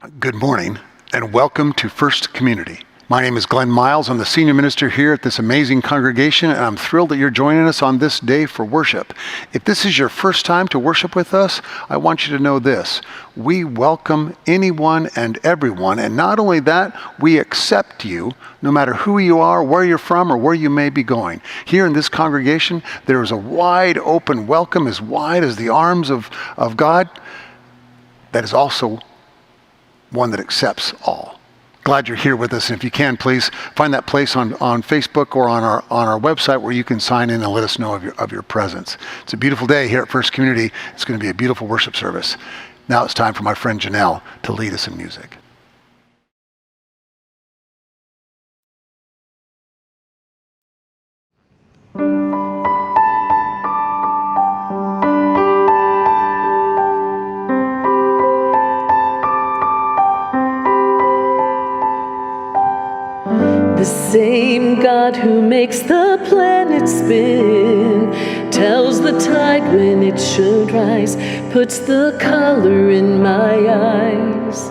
Good morning and welcome to First Community. My name is Glenn Miles. I'm the senior minister here at this amazing congregation, and I'm thrilled that you're joining us on this day for worship. If this is your first time to worship with us, I want you to know this. We welcome anyone and everyone, and not only that, we accept you no matter who you are, where you're from, or where you may be going. Here in this congregation, there is a wide open welcome, as wide as the arms of God, that is also one that accepts all. Glad you're here with us, and if you can, please find that place on Facebook or on our website where you can sign in and let us know of your presence. It's a beautiful day here at First Community. It's going to be a beautiful worship service. Now it's time for my friend Janelle to lead us in music. The same God who makes the planet spin, tells the tide when it should rise, puts the color in my eyes.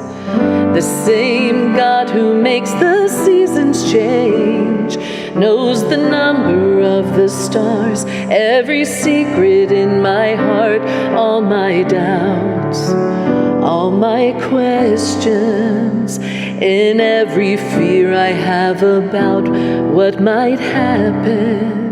The same God who makes the seasons change, knows the number of the stars, every secret in my heart, all my doubts, all my questions, in every fear I have about what might happen.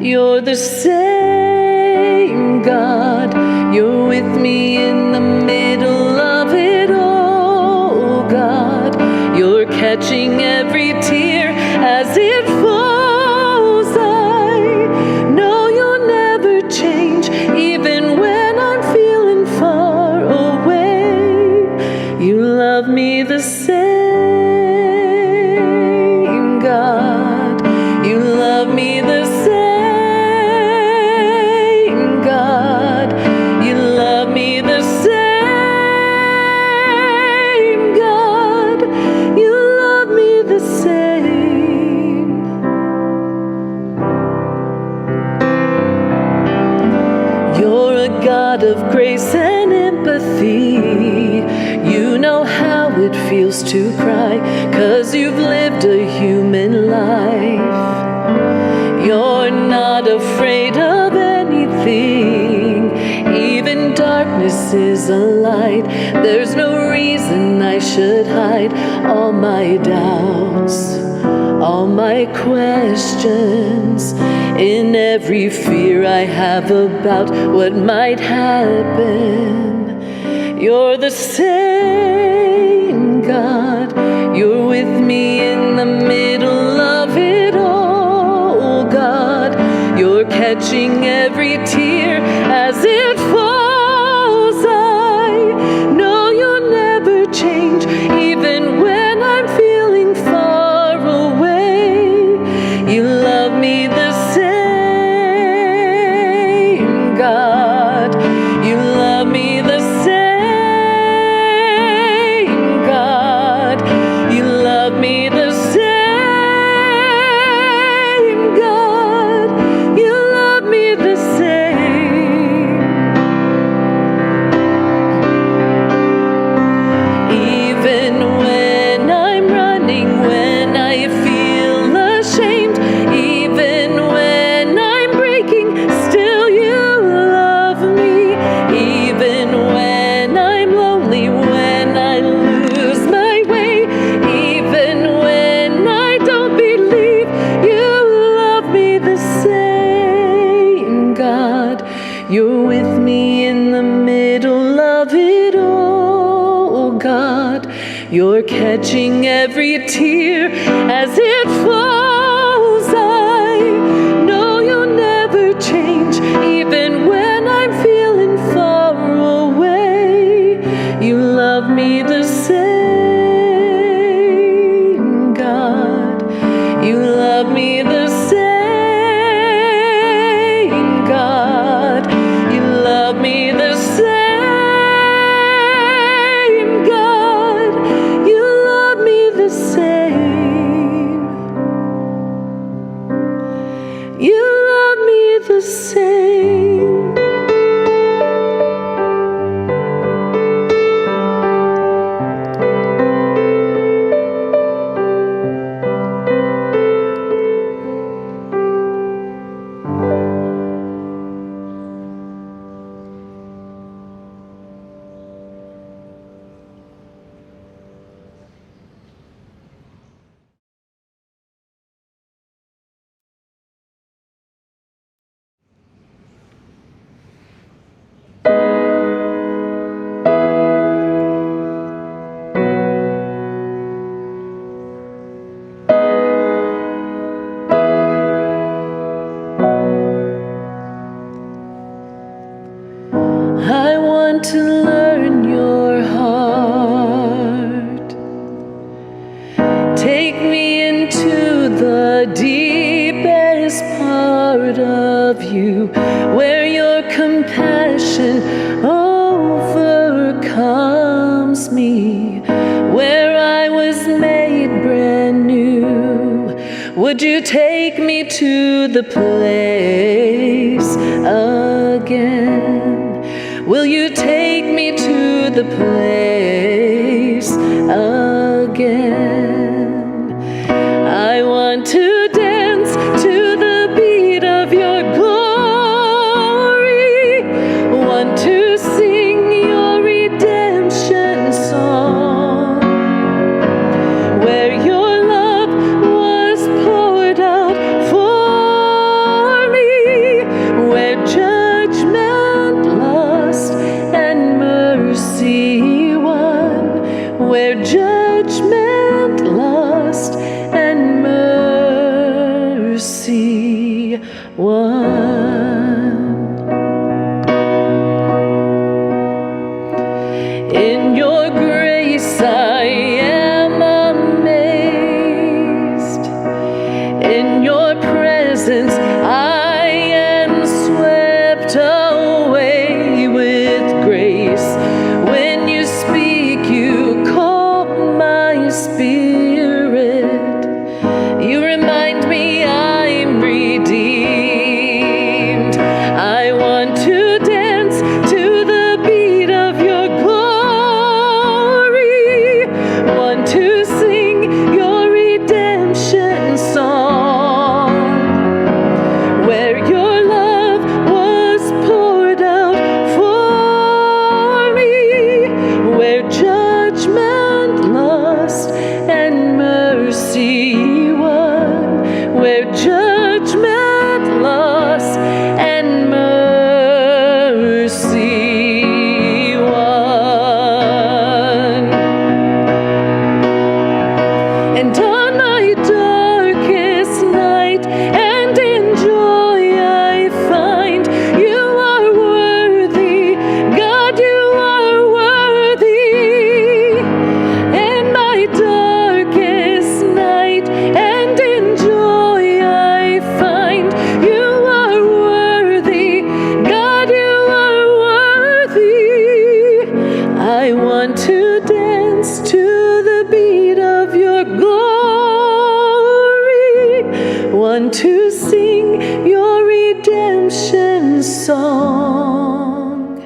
You're the same God, you're with me in the middle of it all, God. You're catching every tear as it falls. I know you'll never change, even when I'm feeling far away. You love me the same, God. You love me the same, God. You love me the same, God. You love me the same. You're a God of grace and empathy. You know how it feels to cry, 'cause you've lived a human life. You're not afraid of anything, even darkness is a light. There's no reason I should hide all my doubts, all my questions, in every fear I have about what might happen. You're the same God, you're with me in the middle of it all, God. You're catching every tear as it falls. I know you'll never change, even when I'm feeling far away. You love me the same, God. You love me the same. You're with me in the middle of it all, God. You're catching every tear as it falls. I know you'll never change, even when I'm feeling far away. You love me the same, God. You love me the same. The same. want to learn your heart. Take me into the deepest part of you, where your compassion overcomes me, where I was made brand new. Would you take me to the place again? Will you take me to the place again? I want to dance to the beat of your glory, want to sing your redemption song, where your love was poured out for me, where judgment, lust, and mercy won, where judgment, lust, and mercy won. In your grace I am amazed. In your presence I am swept away with grace. When you speak, you calm my spirit. You remind me I'm redeemed. I want to dance to the beat of your glory, want to sing your redemption song, where your love was poured out for me, where judgment, lust, and mercy won, where judgment, lust, and mercy won. And on my darkest night, and in joy I find you are worthy, God, you are worthy. In my darkest night, and in joy I find you are worthy, God, you are worthy. I want to dance to the beat of your glory, want to sing your redemption song,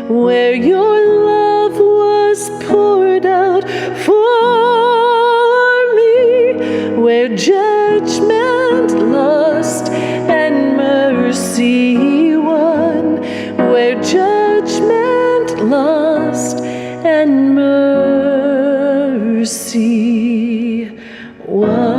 where your love was poured out for me, where judgment, lust, and mercy won, where judgment, lust, and mercy won.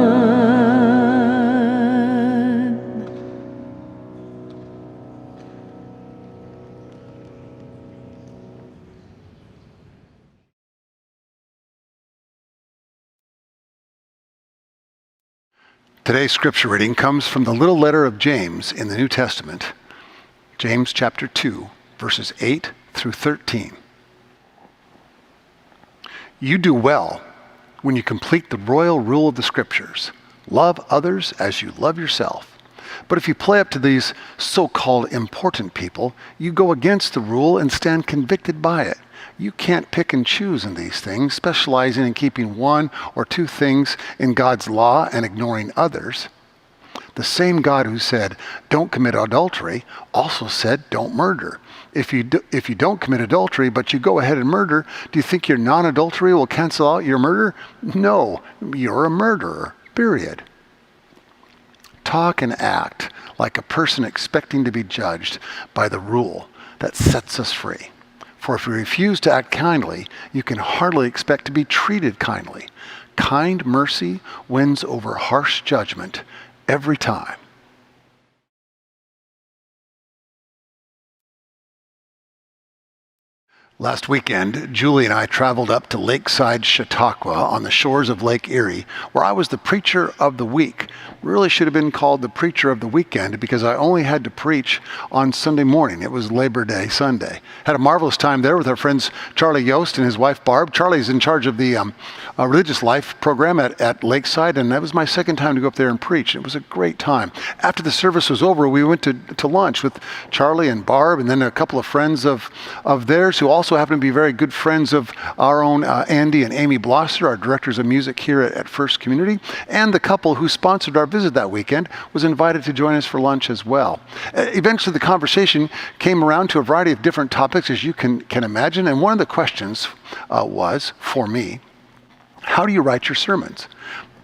Today's scripture reading comes from the little letter of James in the New Testament, James chapter 2, verses 8 through 13. You do well when you complete the royal rule of the scriptures. Love others as you love yourself. But if you play up to these so-called important people, you go against the rule and stand convicted by it. You can't pick and choose in these things, specializing in keeping one or two things in God's law and ignoring others. The same God who said, don't commit adultery, also said, don't murder. If you don't commit adultery, but you go ahead and murder, do you think your non-adultery will cancel out your murder? No, you're a murderer, period. Talk and act like a person expecting to be judged by the rule that sets us free. For if you refuse to act kindly, you can hardly expect to be treated kindly. Kind mercy wins over harsh judgment every time. Last weekend, Julie and I traveled up to Lakeside, Chautauqua on the shores of Lake Erie, where I was the preacher of the week. Really should have been called the preacher of the weekend because I only had to preach on Sunday morning. It was Labor Day Sunday. Had a marvelous time there with our friends Charlie Yost and his wife Barb. Charlie's in charge of the religious life program at Lakeside, and that was my second time to go up there and preach. It was a great time. After the service was over, we went to lunch with Charlie and Barb, and then a couple of friends of theirs who also happen to be very good friends of our own Andy and Amy Blosser, our directors of music here at First Community, and the couple who sponsored our visit that weekend was invited to join us for lunch as well. Eventually, the conversation came around to a variety of different topics, as you can imagine, and one of the questions was, for me, how do you write your sermons?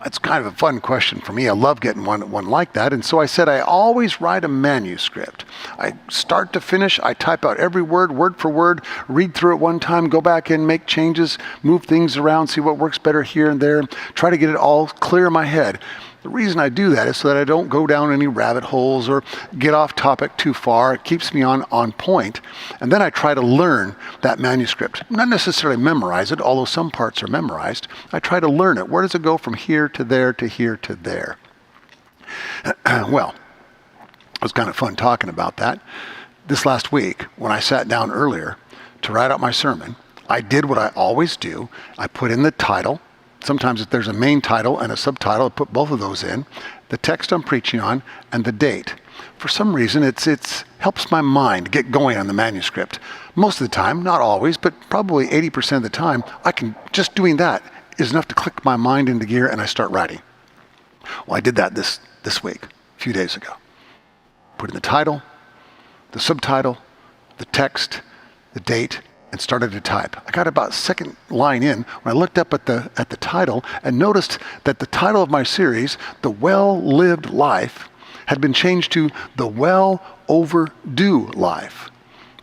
It's kind of a fun question for me. I love getting one like that. And so I said, I always write a manuscript. I start to finish, I type out every word for word, read through it one time, go back in, make changes, move things around, see what works better here and there, try to get it all clear in my head. The reason I do that is so that I don't go down any rabbit holes or get off topic too far. It keeps me on point. And then I try to learn that manuscript. Not necessarily memorize it, although some parts are memorized. I try to learn it. Where does it go from here to there to here to there? Well, it was kind of fun talking about that. This last week, when I sat down earlier to write out my sermon, I did what I always do. I put in the title. Sometimes if there's a main title and a subtitle, I put both of those in, the text I'm preaching on, and the date. For some reason, it helps my mind get going on the manuscript. Most of the time, not always, but probably 80% of the time, just doing that is enough to click my mind into gear and I start writing. Well, I did that this week, a few days ago. Put in the title, the subtitle, the text, the date, and started to type. I got about second line in when I looked up at the title and noticed that the title of my series, The Well-Lived Life, had been changed to The Well-Overdue Life.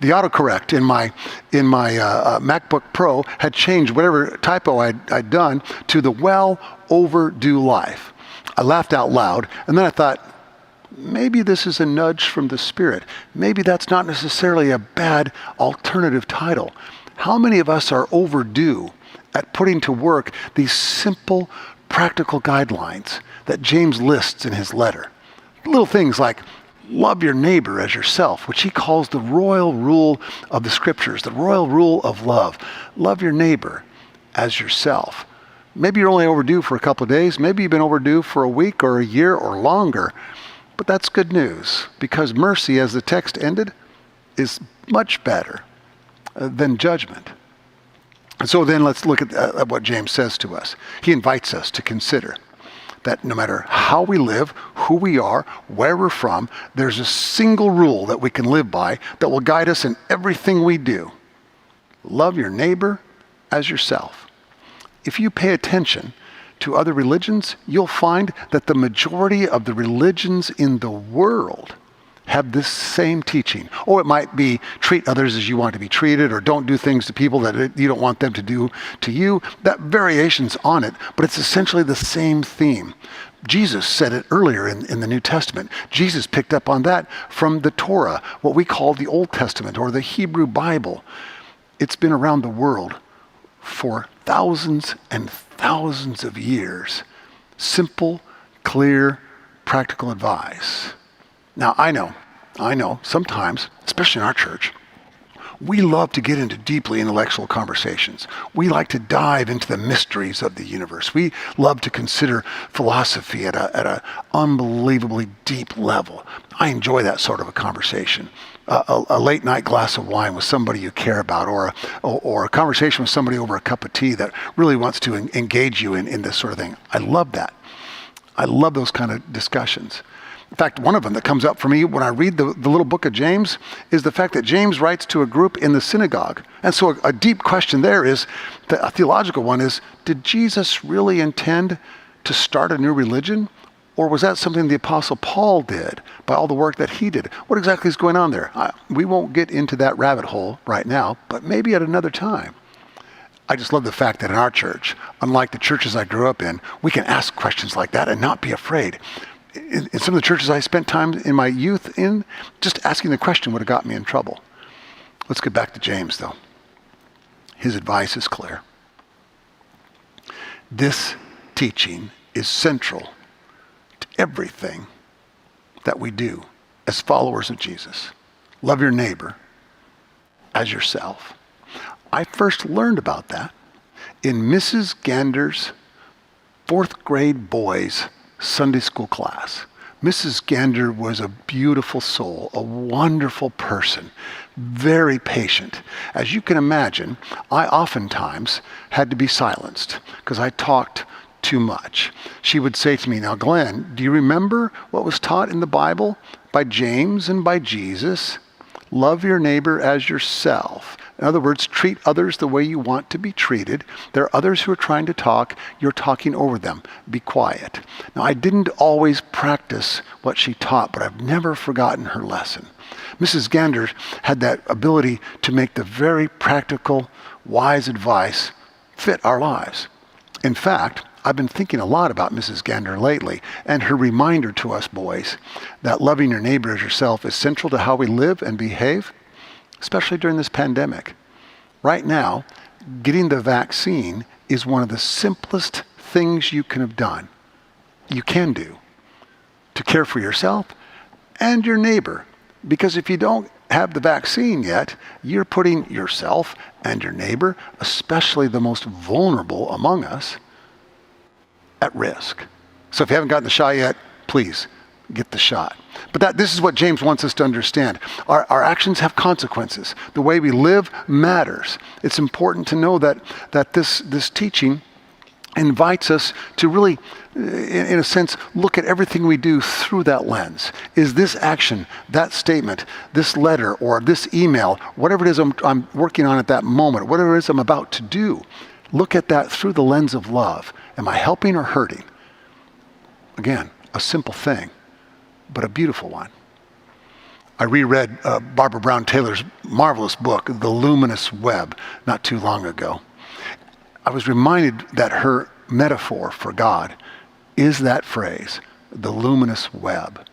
The autocorrect in my MacBook Pro had changed whatever typo I'd done to The Well-Overdue Life. I laughed out loud, and then I thought, maybe this is a nudge from the Spirit. Maybe that's not necessarily a bad alternative title. How many of us are overdue at putting to work these simple, practical guidelines that James lists in his letter? Little things like love your neighbor as yourself, which he calls the royal rule of the Scriptures, the royal rule of love. Love your neighbor as yourself. Maybe you're only overdue for a couple of days. Maybe you've been overdue for a week or a year or longer. But that's good news, because mercy, as the text ended, is much better than judgment. And so then let's look at what James says to us. He invites us to consider that no matter how we live, who we are, where we're from, there's a single rule that we can live by that will guide us in everything we do. Love your neighbor as yourself. If you pay attention to other religions, you'll find that the majority of the religions in the world have this same teaching. Or it might be treat others as you want to be treated, or don't do things to people that you don't want them to do to you. That variation's on it, but it's essentially the same theme. Jesus said it earlier in the New Testament. Jesus picked up on that from the Torah, what we call the Old Testament or the Hebrew Bible. It's been around the world for thousands and thousands of years. Simple, clear, practical advice. Now, I know, sometimes, especially in our church, we love to get into deeply intellectual conversations. We like to dive into the mysteries of the universe. We love to consider philosophy at a unbelievably deep level. I enjoy that sort of a conversation. A late night glass of wine with somebody you care about, or a conversation with somebody over a cup of tea that really wants to engage you in this sort of thing. I love that. I love those kind of discussions. In fact, one of them that comes up for me when I read the little book of James is the fact that James writes to a group in the synagogue. And so a deep question there is, a theological one is, did Jesus really intend to start a new religion? Or was that something the Apostle Paul did by all the work that he did? What exactly is going on there? We won't get into that rabbit hole right now, but maybe at another time. I just love the fact that in our church, unlike the churches I grew up in, we can ask questions like that and not be afraid. In some of the churches I spent time in my youth in, just asking the question would have got me in trouble. Let's get back to James, though. his advice is clear. This teaching is central to everything that we do as followers of Jesus. Love your neighbor as yourself. I first learned about that in Mrs. Gander's 4th grade boys' Sunday school class. Mrs. Gander was a beautiful soul, a wonderful person, very patient. As you can imagine, I oftentimes had to be silenced because I talked too much. She would say to me, "Now, Glenn, do you remember what was taught in the Bible by James and by Jesus? Love your neighbor as yourself." In other words, treat others the way you want to be treated. There are others who are trying to talk. You're talking over them. Be quiet. Now, I didn't always practice what she taught, but I've never forgotten her lesson. Mrs. Gander had that ability to make the very practical, wise advice fit our lives. In fact, I've been thinking a lot about Mrs. Gander lately and her reminder to us boys that loving your neighbor as yourself is central to how we live and behave, especially during this pandemic. Right now, getting the vaccine is one of the simplest things you can do to care for yourself and your neighbor. Because if you don't have the vaccine yet, you're putting yourself and your neighbor, especially the most vulnerable among us, at risk. So if you haven't gotten the shot yet, please get the shot. But this is what James wants us to understand. Our actions have consequences. The way we live matters. It's important to know that this teaching invites us to really, in a sense, look at everything we do through that lens. Is this action, that statement, this letter, or this email, whatever it is I'm working on at that moment, whatever it is I'm about to do, look at that through the lens of love. Am I helping or hurting? Again, a simple thing, but a beautiful one. I reread Barbara Brown Taylor's marvelous book, The Luminous Web, not too long ago. I was reminded that her metaphor for God is that phrase, the luminous web.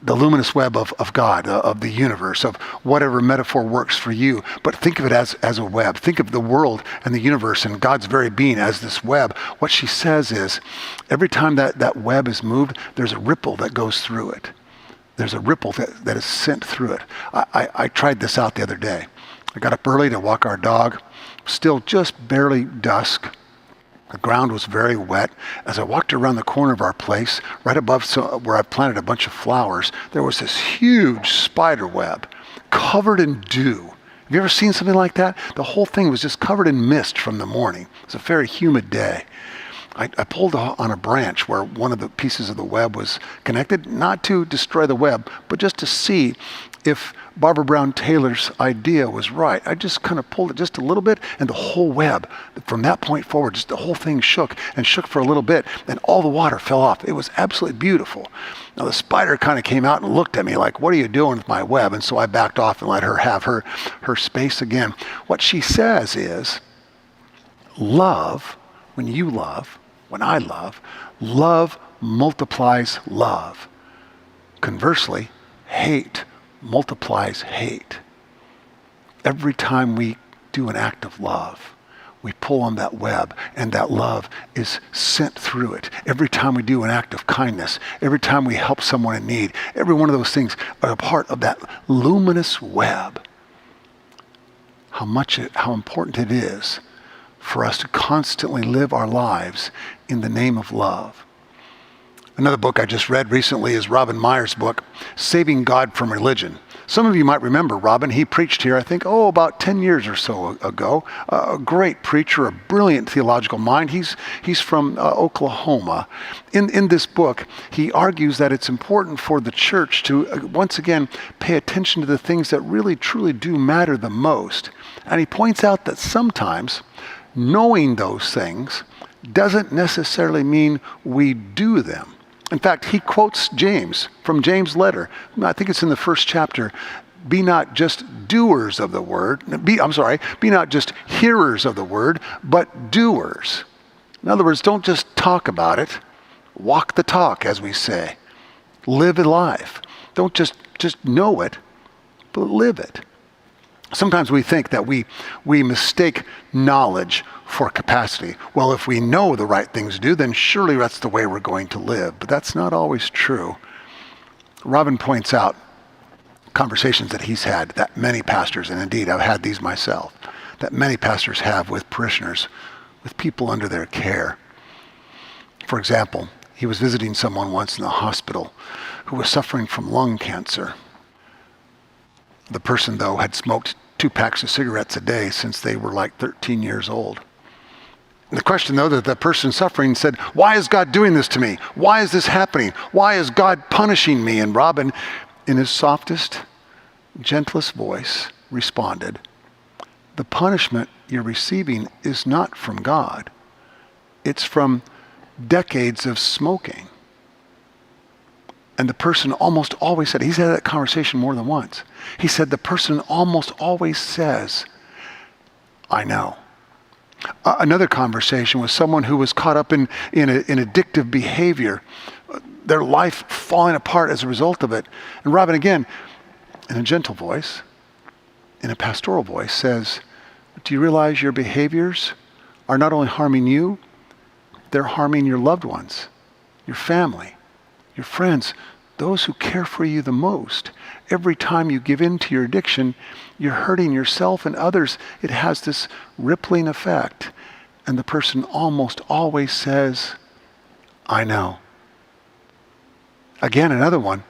The luminous web of God, of the universe, of whatever metaphor works for you. But think of it as a web. Think of the world and the universe and God's very being as this web. What she says is, every time that web is moved, there's a ripple that goes through it. There's a ripple that is sent through it. I tried this out the other day. I got up early to walk our dog. Still just barely dusk. The ground was very wet. As I walked around the corner of our place, right above where I planted a bunch of flowers, there was this huge spider web covered in dew. Have you ever seen something like that? The whole thing was just covered in mist from the morning. It was a very humid day. I pulled on a branch where one of the pieces of the web was connected, not to destroy the web, but just to see if Barbara Brown Taylor's idea was right. I just kind of pulled it just a little bit, and the whole web, from that point forward, just the whole thing shook and shook for a little bit, and all the water fell off. It was absolutely beautiful. Now the spider kind of came out and looked at me like, "What are you doing with my web?" And so I backed off and let her have her space again. What she says is, love, when you love, when I love multiplies love. Conversely, hate multiplies hate. Every time we do an act of love, we pull on that web, and that love is sent through it. Every time we do an act of kindness, every time we help someone in need, every one of those things are a part of that luminous web. How important it is for us to constantly live our lives in the name of love. Another book I just read recently is Robin Meyer's book, Saving God from Religion. Some of you might remember Robin. He preached here, I think, about 10 years or so ago. A great preacher, a brilliant theological mind. He's from Oklahoma. In this book, he argues that it's important for the church to, once again, pay attention to the things that really, truly do matter the most. And he points out that sometimes knowing those things doesn't necessarily mean we do them. In fact, he quotes James from James' letter. I think it's in the first chapter. Be not just doers of the word. Be not just hearers of the word, but doers. In other words, don't just talk about it. Walk the talk, as we say. Live a life. Don't just know it, but live it. Sometimes we think that we mistake knowledge for capacity. Well, if we know the right things to do, then surely that's the way we're going to live. But that's not always true. Robin points out conversations that he's had, that many pastors, and indeed I've had these myself, that many pastors have with parishioners, with people under their care. For example, he was visiting someone once in the hospital who was suffering from lung cancer. The person, though, had smoked 2 packs of cigarettes a day since they were like 13 years old. The question, though, that the person suffering said, "Why is God doing this to me? Why is this happening? Why is God punishing me?" And Robin, in his softest, gentlest voice, responded, "The punishment you're receiving is not from God. It's from decades of smoking." And the person almost always said, he's had that conversation more than once. He said the person almost always says, "I know." Another conversation was someone who was caught up in addictive behavior, their life falling apart as a result of it. And Robin, again, in a gentle voice, in a pastoral voice, says, "Do you realize your behaviors are not only harming you, they're harming your loved ones, your family, your friends, those who care for you the most. Every time you give in to your addiction, you're hurting yourself and others. It has this rippling effect." And the person almost always says, "I know." Again, another one.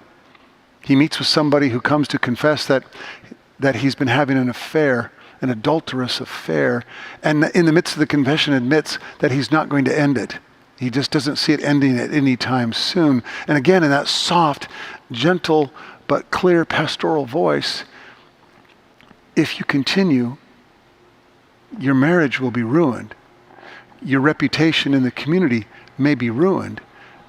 He meets with somebody who comes to confess that he's been having an affair, an adulterous affair, and in the midst of the confession admits that he's not going to end it. He just doesn't see it ending at any time soon. And again, in that soft, gentle, but clear pastoral voice, if you continue, your marriage will be ruined. Your reputation in the community may be ruined.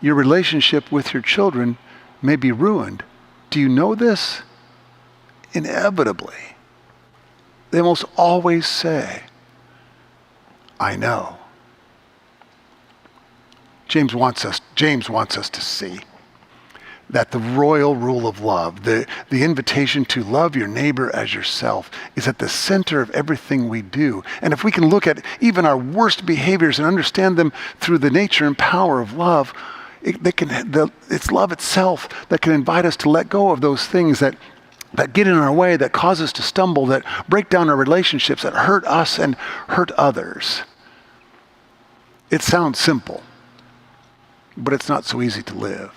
Your relationship with your children may be ruined. Do you know this? Inevitably, they almost always say, "I know." James wants us to see that the royal rule of love, the invitation to love your neighbor as yourself, is at the center of everything we do. And if we can look at even our worst behaviors and understand them through the nature and power of love, it's love itself that can invite us to let go of those things that get in our way, that cause us to stumble, that break down our relationships, that hurt us and hurt others. It sounds simple, but it's not so easy to live.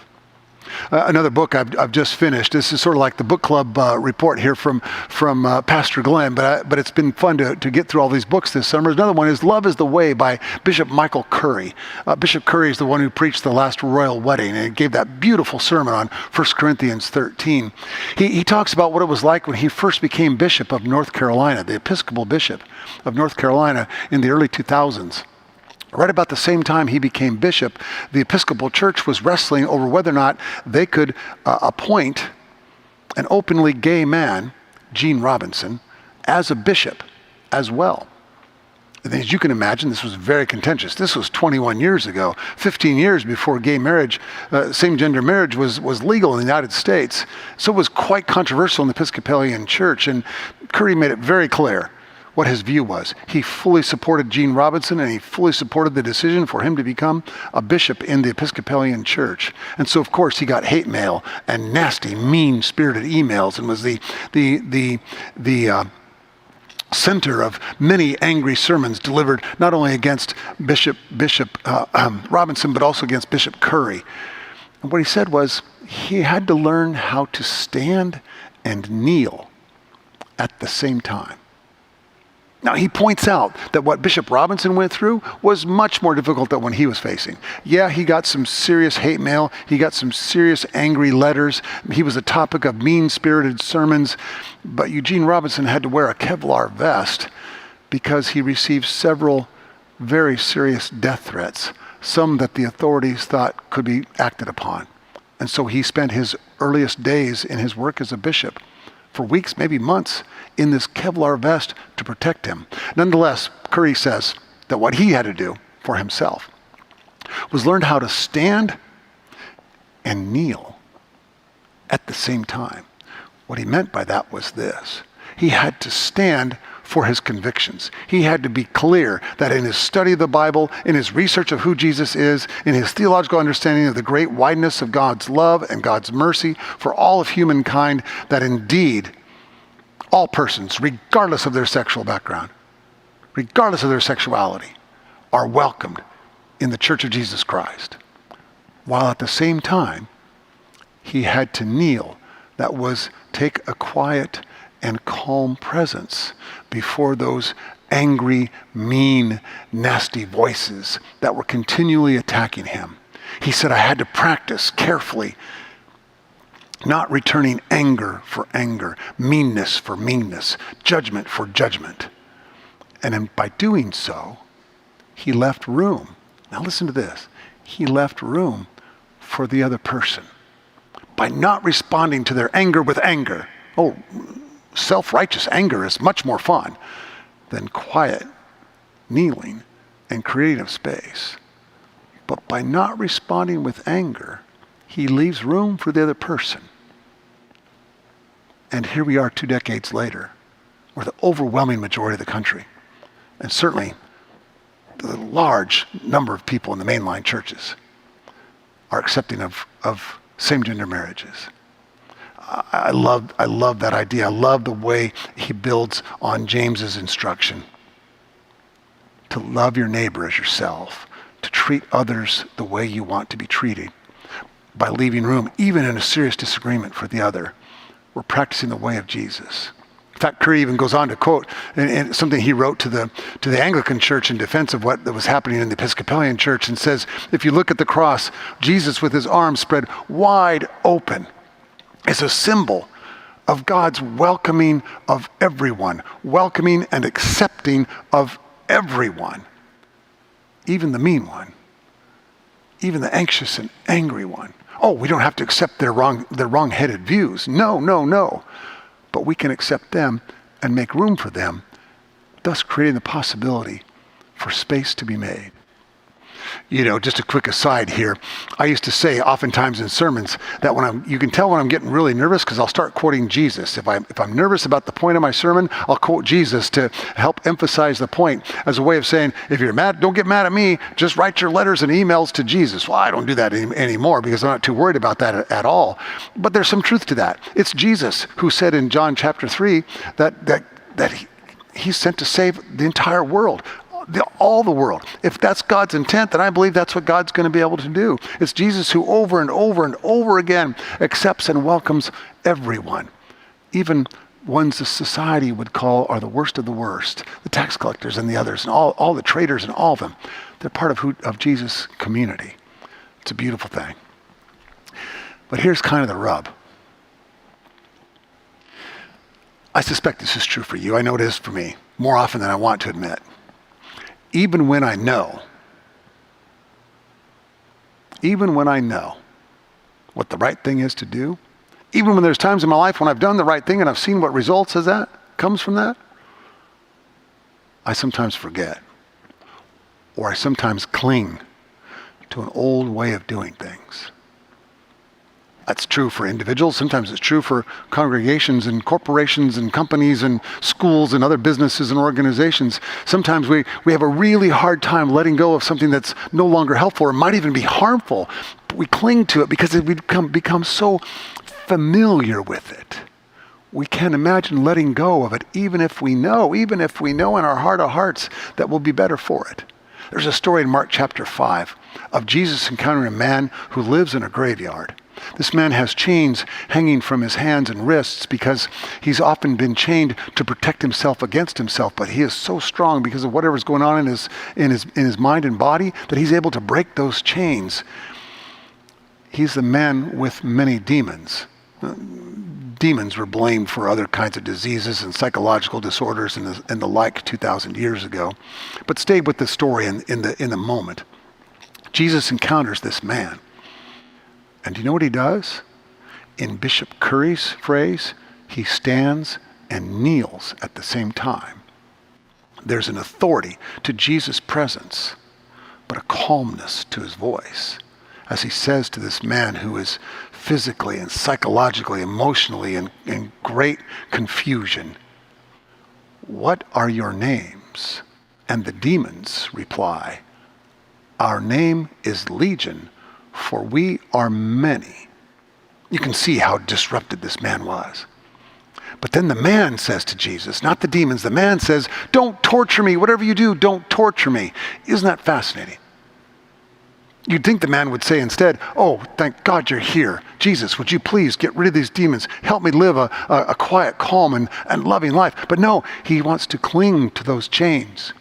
Another book I've just finished. This is sort of like the book club report here from Pastor Glenn, but it's been fun to get through all these books this summer. Another one is Love is the Way by Bishop Michael Curry. Bishop Curry is the one who preached the last royal wedding and gave that beautiful sermon on 1 Corinthians 13. He talks about what it was like when he first became bishop of North Carolina, the Episcopal bishop of North Carolina in the early 2000s. Right about the same time he became bishop, the Episcopal Church was wrestling over whether or not they could appoint an openly gay man, Gene Robinson, as a bishop as well. And as you can imagine, this was very contentious. This was 21 years ago, 15 years before gay marriage, same-gender marriage was legal in the United States. So it was quite controversial in the Episcopalian Church, and Curry made it very clear what his view was. He fully supported Gene Robinson, and he fully supported the decision for him to become a bishop in the Episcopalian Church. And so, of course, he got hate mail and nasty, mean-spirited emails, and was the center of many angry sermons delivered not only against Bishop Robinson, but also against Bishop Curry. And what he said was he had to learn how to stand and kneel at the same time. Now, he points out that what Bishop Robinson went through was much more difficult than what he was facing. Yeah, he got some serious hate mail. He got some serious angry letters. He was a topic of mean-spirited sermons. But Eugene Robinson had to wear a Kevlar vest because he received several very serious death threats, some that the authorities thought could be acted upon. And so he spent his earliest days in his work as a bishop for weeks, maybe months, in this Kevlar vest to protect him. Nonetheless, Curry says that what he had to do for himself was learn how to stand and kneel at the same time. What he meant by that was this. He had to stand for his convictions. He had to be clear that in his study of the Bible, in his research of who Jesus is, in his theological understanding of the great wideness of God's love and God's mercy for all of humankind, that indeed all persons, regardless of their sexual background, regardless of their sexuality, are welcomed in the Church of Jesus Christ. While at the same time, he had to kneel. That was, take a quiet and calm presence before those angry, mean, nasty voices that were continually attacking him. He said, I had to practice carefully, not returning anger for anger, meanness for meanness, judgment for judgment. And by doing so, he left room. Now listen to this. He left room for the other person. By not responding to their anger with anger. Oh, self-righteous anger is much more fun than quiet, kneeling, and creating a space. But by not responding with anger, he leaves room for the other person. And here we are 2 decades later, where the overwhelming majority of the country, and certainly the large number of people in the mainline churches, are accepting of same-gender marriages. I love that idea. I love the way he builds on James's instruction to love your neighbor as yourself, to treat others the way you want to be treated, by leaving room, even in a serious disagreement, for the other. We're practicing the way of Jesus. In fact, Curry even goes on to quote and something he wrote to the Anglican Church in defense of what was happening in the Episcopalian Church, and says, if you look at the cross, Jesus with his arms spread wide open is a symbol of God's welcoming of everyone, welcoming and accepting of everyone, even the mean one, even the anxious and angry one. Oh, we don't have to accept their wrong-headed views. No. But we can accept them and make room for them, thus creating the possibility for space to be made. You know, just a quick aside here. I used to say oftentimes in sermons that you can tell when I'm getting really nervous because I'll start quoting Jesus. If I'm nervous about the point of my sermon, I'll quote Jesus to help emphasize the point, as a way of saying, if you're mad, don't get mad at me. Just write your letters and emails to Jesus. Well, I don't do that anymore because I'm not too worried about that at all. But there's some truth to that. It's Jesus who said in John chapter 3 that he's sent to save the entire world. All the world. If that's God's intent, then I believe that's what God's going to be able to do. It's Jesus who over and over and over again accepts and welcomes everyone, even ones the society would call are the worst of the worst, the tax collectors and the others, and all the traitors and all of them. They're part of Jesus' community. It's a beautiful thing. But here's kind of the rub. I suspect this is true for you. I know it is for me, more often than I want to admit. Even when I know what the right thing is to do, even when there's times in my life when I've done the right thing and I've seen what results comes from that, I sometimes forget, or I sometimes cling to an old way of doing things. That's true for individuals. Sometimes it's true for congregations and corporations and companies and schools and other businesses and organizations. Sometimes we have a really hard time letting go of something that's no longer helpful or might even be harmful. But we cling to it because we become so familiar with it. We can't imagine letting go of it, even if we know in our heart of hearts that we'll be better for it. There's a story in Mark chapter 5 of Jesus encountering a man who lives in a graveyard. This man has chains hanging from his hands and wrists because he's often been chained to protect himself against himself, but he is so strong because of whatever's going on in his mind and body that he's able to break those chains. He's the man with many demons. Demons were blamed for other kinds of diseases and psychological disorders and the like 2,000 years ago. But stay with the story in the moment. Jesus encounters this man. And do you know what he does? In Bishop Curry's phrase, he stands and kneels at the same time. There's an authority to Jesus' presence, but a calmness to his voice as he says to this man who is physically and psychologically, emotionally in great confusion, "What are your names?" And the demons reply, "Our name is Legion, for we are many." You can see how disrupted this man was. But then the man says to Jesus, not the demons, the man says, "Don't torture me. Whatever you do, don't torture me." Isn't that fascinating? You'd think the man would say instead, "Oh, thank God you're here. Jesus, would you please get rid of these demons? Help me live a quiet, calm, and loving life." But no, he wants to cling to those chains.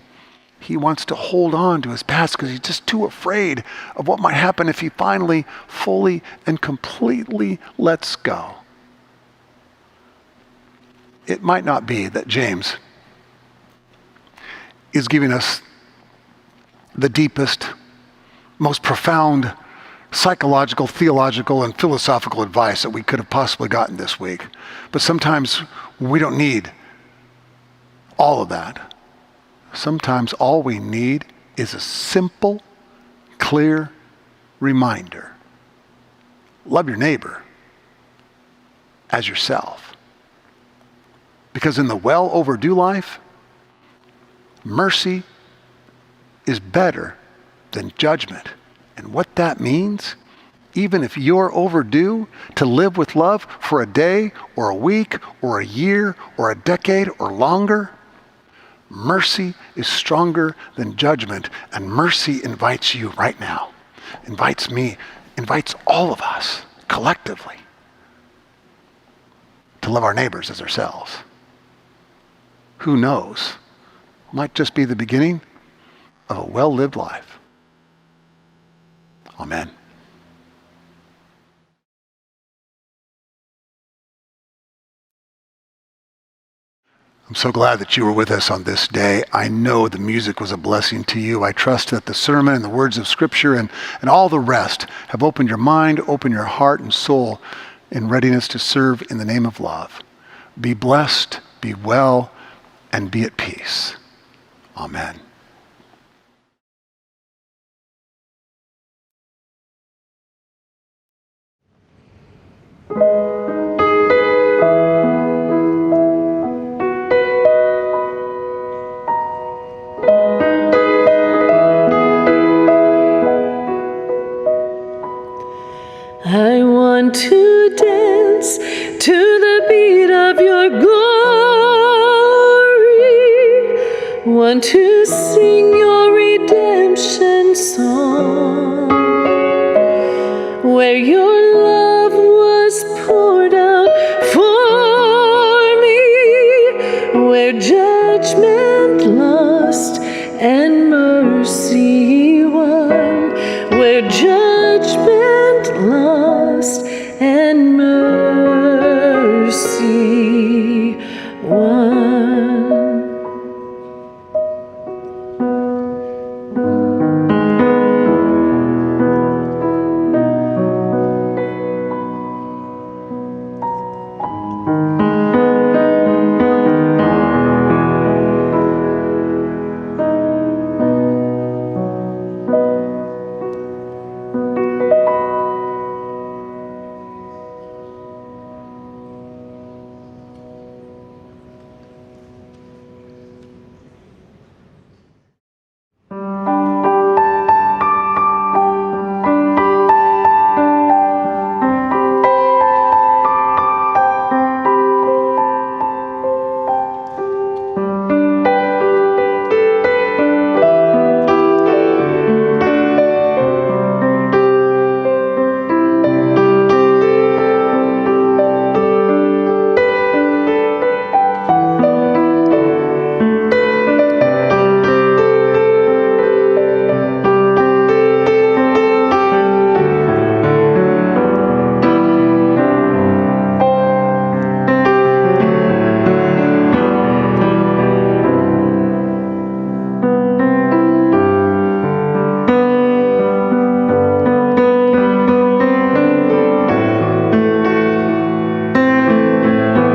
He wants to hold on to his past because he's just too afraid of what might happen if he finally, fully, and completely lets go. It might not be that James is giving us the deepest, most profound psychological, theological, and philosophical advice that we could have possibly gotten this week. But sometimes we don't need all of that. Sometimes all we need is a simple, clear reminder. Love your neighbor as yourself. Because in the well overdue life, mercy is better than judgment. And what that means, even if you're overdue to live with love for a day or a week or a year or a decade or longer, mercy is stronger than judgment. And mercy invites you right now, invites me, invites all of us collectively to love our neighbors as ourselves. Who knows? Might just be the beginning of a well-lived life. Amen. I'm so glad that you were with us on this day. I know the music was a blessing to you. I trust that the sermon and the words of Scripture and all the rest have opened your mind, opened your heart and soul in readiness to serve in the name of love. Be blessed, be well, and be at peace. Amen. I want to dance to the beat of your glory, want to sing your redemption song, where your